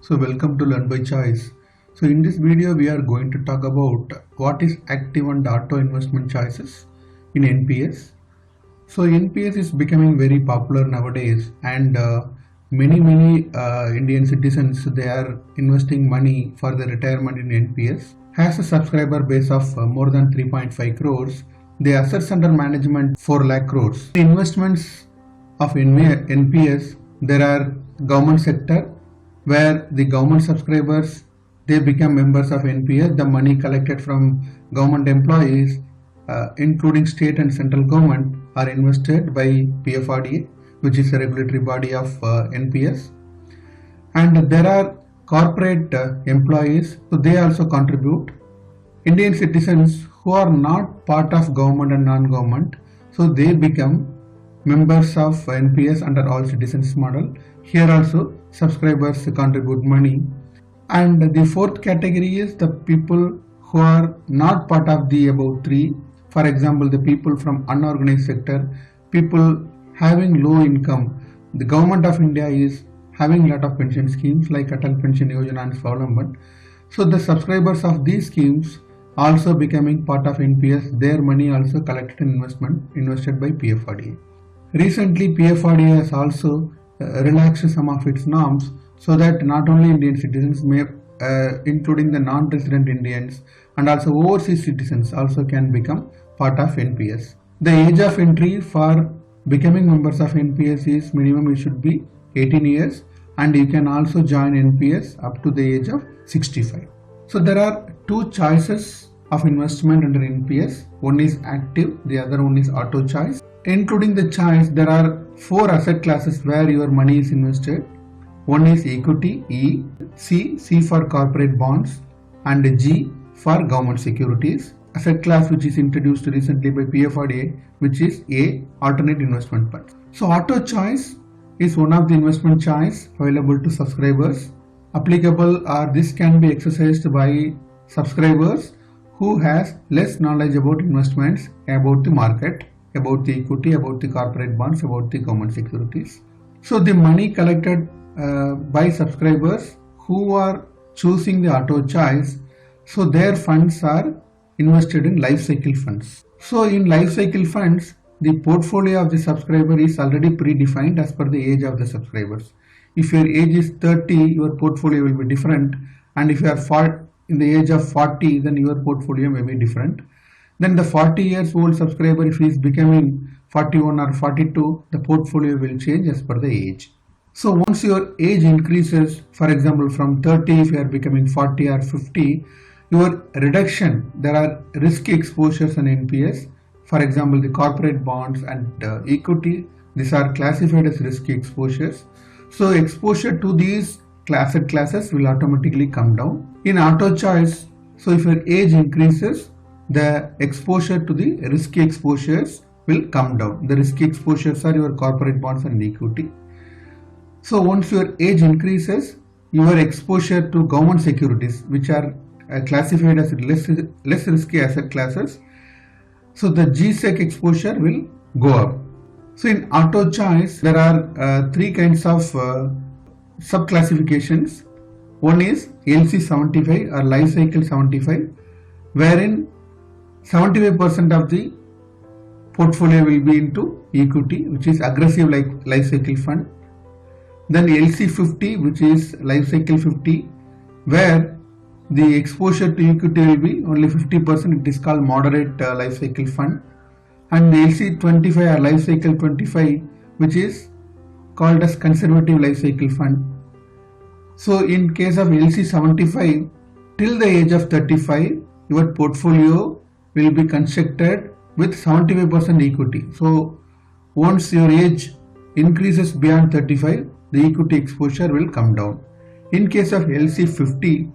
So welcome to Learn by Choice. So in this video we are going to talk about what is active and auto investment choices in NPS. So NPS is becoming very popular nowadays, and many Indian citizens, they are investing money for their retirement in NPS. Has a subscriber base of more than 3.5 crores. The assets under management 4 lakh crores. The investments of NPS, there are government sector, where the government subscribers, they become members of NPS. The money collected from government employees, including state and central government, are invested by PFRDA, which is a regulatory body of NPS. And there are corporate employees, so they also contribute. Indian citizens who are not part of government and non-government, so they become members of NPS under all citizens model. Here also subscribers contribute money. And the fourth category is the people who are not part of the above three. For example, the people from unorganized sector, people having low income. The government of India is having a lot of pension schemes like Pension Yojana and Swawalamban. So the subscribers of these schemes also becoming part of NPS, their money also collected in invested by PFRDA. Recently, PFRDA has also relaxed some of its norms so that not only Indian citizens, including the non-resident Indians and also overseas citizens, also can become part of NPS. The age of entry for becoming members of NPS is minimum it should be 18 years, and you can also join NPS up to the age of 65. So there are two choices of investment under NPS. One is active, the other one is auto choice. Including the choice, there are 4 asset classes where your money is invested. One is equity, E, C for corporate bonds, and G for government securities. Asset class which is introduced recently by PFRDA, which is A, alternate investment funds. So auto choice is one of the investment choice available to subscribers. Applicable, or this can be exercised by subscribers who has less knowledge about investments, about the market, about the equity, about the corporate bonds, about the government securities. So the money collected by subscribers who are choosing the auto choice, so their funds are invested in life cycle funds. So in life cycle funds, the portfolio of the subscriber is already predefined as per the age of the subscribers. If your age is 30, your portfolio will be different, and if you are in the age of 40, then your portfolio may be different. Then the 40 years old subscriber, if he is becoming 41 or 42, the portfolio will change as per the age. So once your age increases, for example from 30, if you are becoming 40 or 50, your reduction, there are risky exposures in NPS. For example, the corporate bonds and equity, these are classified as risky exposures. So exposure to these asset classes will automatically come down. In auto choice, so if your age increases, the exposure to the risky exposures will come down. The risky exposures are your corporate bonds and equity. So once your age increases, your exposure to government securities, which are classified as less risky asset classes, so the GSEC exposure will go up. So in auto choice, there are 3 kinds of sub-classifications. One is LC75 or life cycle 75, wherein 75% of the portfolio will be into equity, which is aggressive like life cycle fund. Then LC50, which is life cycle 50, where the exposure to equity will be only 50%. It is called moderate life cycle fund. And the LC25 or life cycle 25, which is called as conservative life cycle fund. So in case of LC75, till the age of 35, your portfolio will be constructed with 75% equity. So once your age increases beyond 35, the equity exposure will come down. In case of LC50,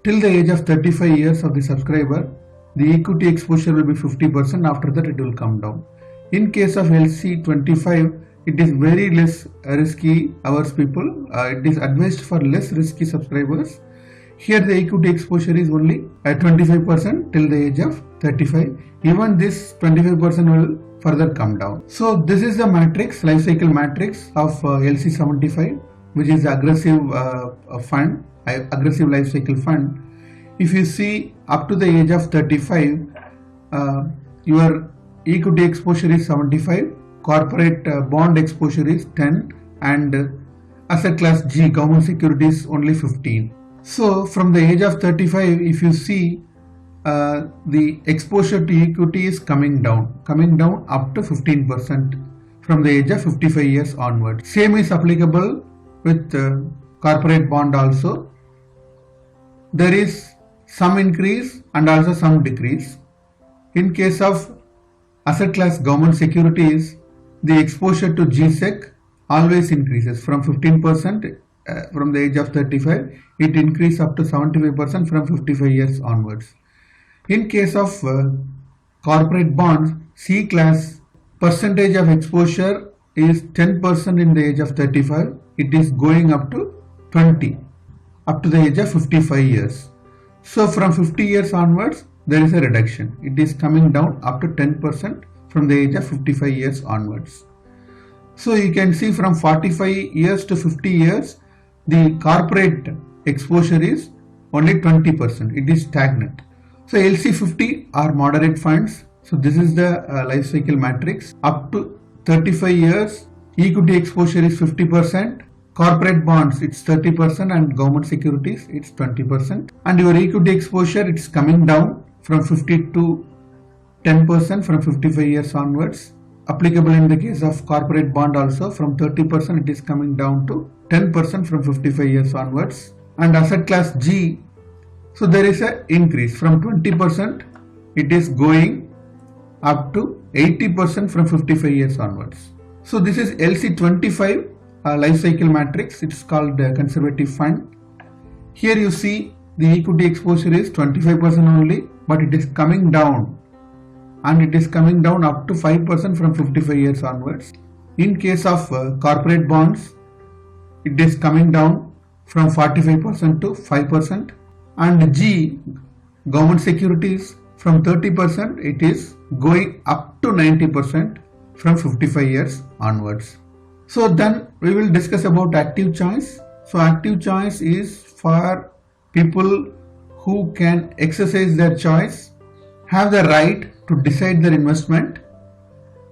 till the age of 35 years of the subscriber, the equity exposure will be 50%. After that, it will come down. In case of LC25, it is very less risky. It is advised for less risky subscribers. Here the equity exposure is only at 25% till the age of 35. Even this 25% will further come down. So this is the matrix, life cycle matrix of LC75, which is aggressive fund, aggressive life cycle fund. If you see up to the age of 35, your equity exposure is 75, corporate bond exposure is 10, and asset class G, government securities, only 15. So from the age of 35, if you see the exposure to equity is coming down up to 15% from the age of 55 years onward. Same is applicable with corporate bond also. There is some increase and also some decrease. In case of asset class government securities, the exposure to GSEC always increases from 15% from the age of 35. It increases up to 75% from 55 years onwards. In case of corporate bonds, C class, percentage of exposure is 10% in the age of 35. It is going up to 20 up to the age of 55 years. So from 50 years onwards, there is a reduction. It is coming down up to 10% from the age of 55 years onwards. So you can see from 45 years to 50 years, the corporate exposure is only 20%. It is stagnant. So LC50 are moderate funds. So this is the life cycle matrix. Up to 35 years, equity exposure is 50%. Corporate bonds, it's 30%, and government securities, it's 20%. And your equity exposure, it's coming down from 50 to 10% from 55 years onwards. Applicable in the case of corporate bond also, from 30% it is coming down to 10% from 55 years onwards. And asset class G, so there is an increase from 20%, it is going up to 80% from 55 years onwards. So this is LC25 life cycle matrix. It's called conservative fund. Here you see the equity exposure is 25% only, but it is coming down, and it is coming down up to 5% from 55 years onwards. In case of corporate bonds, it is coming down from 45% to 5%, and G, government securities, from 30% it is going up to 90% from 55 years onwards. So then we will discuss about active choice. So active choice is for people who can exercise their choice, have the right to decide their investment.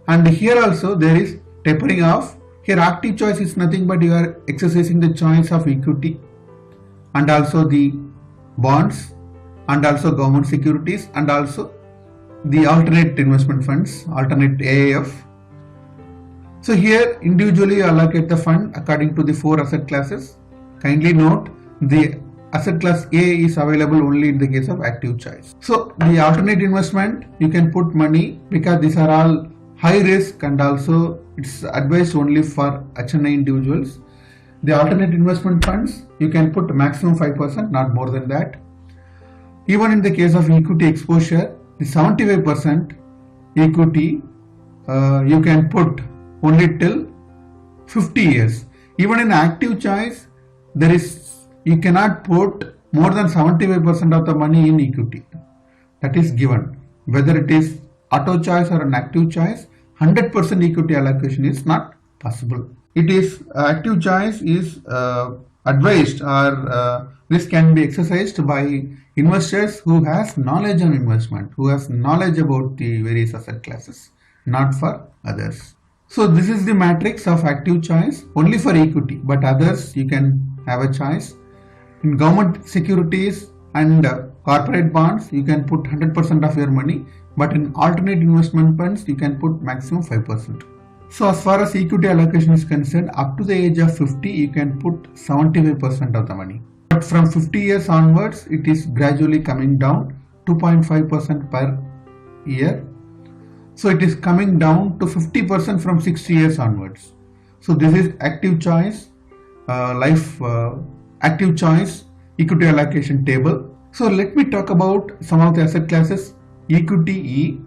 And here also there is tapering off. Here active choice is nothing but you are exercising the choice of equity and also the bonds and also government securities and also the alternate investment funds, alternate AIF. So here individually allocate the fund according to the 4 asset classes. Kindly note, the asset class A is available only in the case of active choice. So the alternate investment, you can put money because these are all high risk and also it's advised only for HNI individuals. The alternate investment funds, you can put maximum 5%, not more than that. Even in the case of equity exposure, the 75% equity you can put only till 50 years. Even in active choice, you cannot put more than 75% of the money in equity. That is given. Whether it is auto choice or an active choice, 100% equity allocation is not possible. It is active choice is advised or this can be exercised by investors who has knowledge on investment, who has knowledge about the various asset classes, not for others. So this is the matrix of active choice only for equity, but others you can have a choice. In government securities and corporate bonds, you can put 100% of your money, but in alternate investment funds, you can put maximum 5%. So as far as equity allocation is concerned, up to the age of 50, you can put 75% of the money. But from 50 years onwards, it is gradually coming down 2.5% per year. So it is coming down to 50% from 60 years onwards. So this is active choice, active choice equity allocation table. So let me talk about some of the asset classes. Equity E.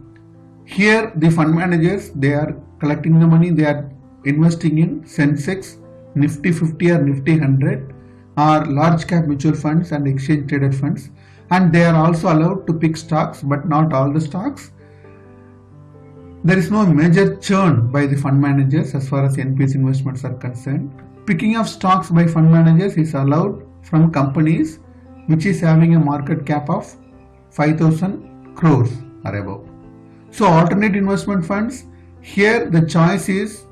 Here the fund managers, they are collecting the money, they are investing in Sensex, Nifty 50 or Nifty 100 or large cap mutual funds and exchange traded funds, and they are also allowed to pick stocks, but not all the stocks. There is no major churn by the fund managers as far as NPS investments are concerned. Picking of stocks by fund managers is allowed from companies which is having a market cap of 5,000 crores or above. So alternate investment funds, here the choice is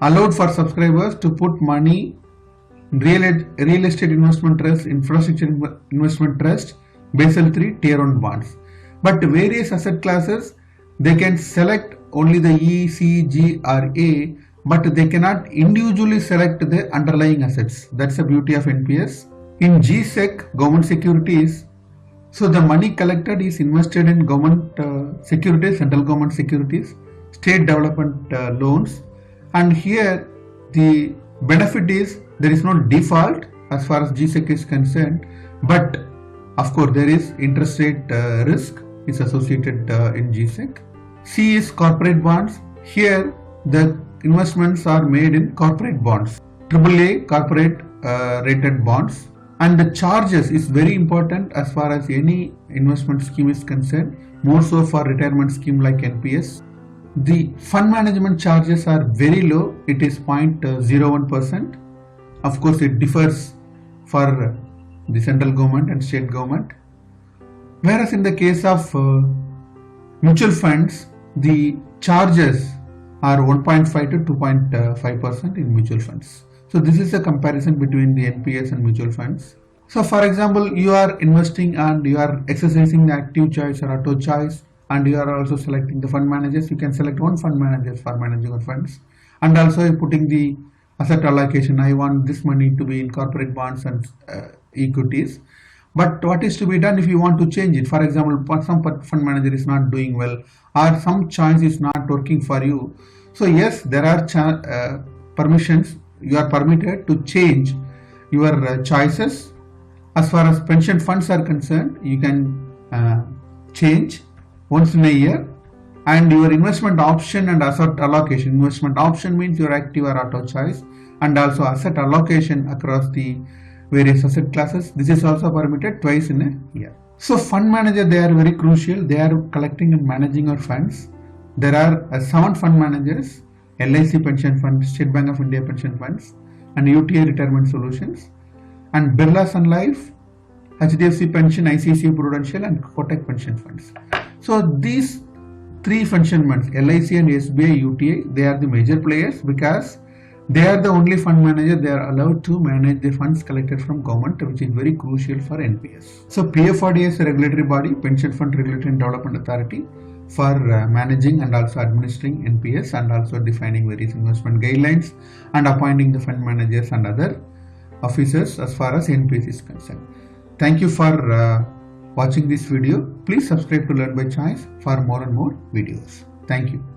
allowed for subscribers to put money in real estate investment trust, infrastructure investment trust, Basel III tier 1 bonds. But various asset classes, they can select only the E, C, G or A, but they cannot individually select the underlying assets. That's the beauty of NPS. In GSEC, government securities, so the money collected is invested in government securities, central government securities, state development loans, and here the benefit is there is no default as far as GSEC is concerned, but of course there is interest rate risk is associated in GSEC. C is corporate bonds. Here the investments are made in corporate bonds, AAA corporate rated bonds. And the charges is very important as far as any investment scheme is concerned, more so for retirement scheme like NPS. The fund management charges are very low, it is 0.01%. Of course it differs for the central government and state government. Whereas in the case of mutual funds, the charges are 1.5 to 2.5% in mutual funds. So this is a comparison between the NPS and mutual funds. So for example, you are investing and you are exercising the active choice or auto choice, and you are also selecting the fund managers. You can select one fund manager for managing your funds, and also putting the asset allocation. I want this money to be in corporate bonds and equities. But what is to be done if you want to change it? For example, some fund manager is not doing well or some choice is not working for you. So yes, there are permissions. You are permitted to change your choices. As far as pension funds are concerned, you can change once in a year, and your investment option and asset allocation. Investment option means your active or auto choice, and also asset allocation across the various asset classes. This is also permitted twice in a year. So fund manager, they are very crucial. They are collecting and managing our funds. There are 7 fund managers: LIC Pension Funds, State Bank of India Pension Funds, and UTI Retirement Solutions, and Birla Sun Life, HDFC Pension, ICICI Prudential, and Kotak Pension Funds. So these 3 pension funds, LIC and SBI, UTI, they are the major players because they are the only fund manager. They are allowed to manage the funds collected from government, which is very crucial for NPS. So PFRDA is a regulatory body, Pension Fund Regulatory and Development Authority, for managing and also administering NPS, and also defining various investment guidelines and appointing the fund managers and other officers as far as NPS is concerned. Thank you for watching this video. Please subscribe to Learn by Choice for more and more videos. Thank you.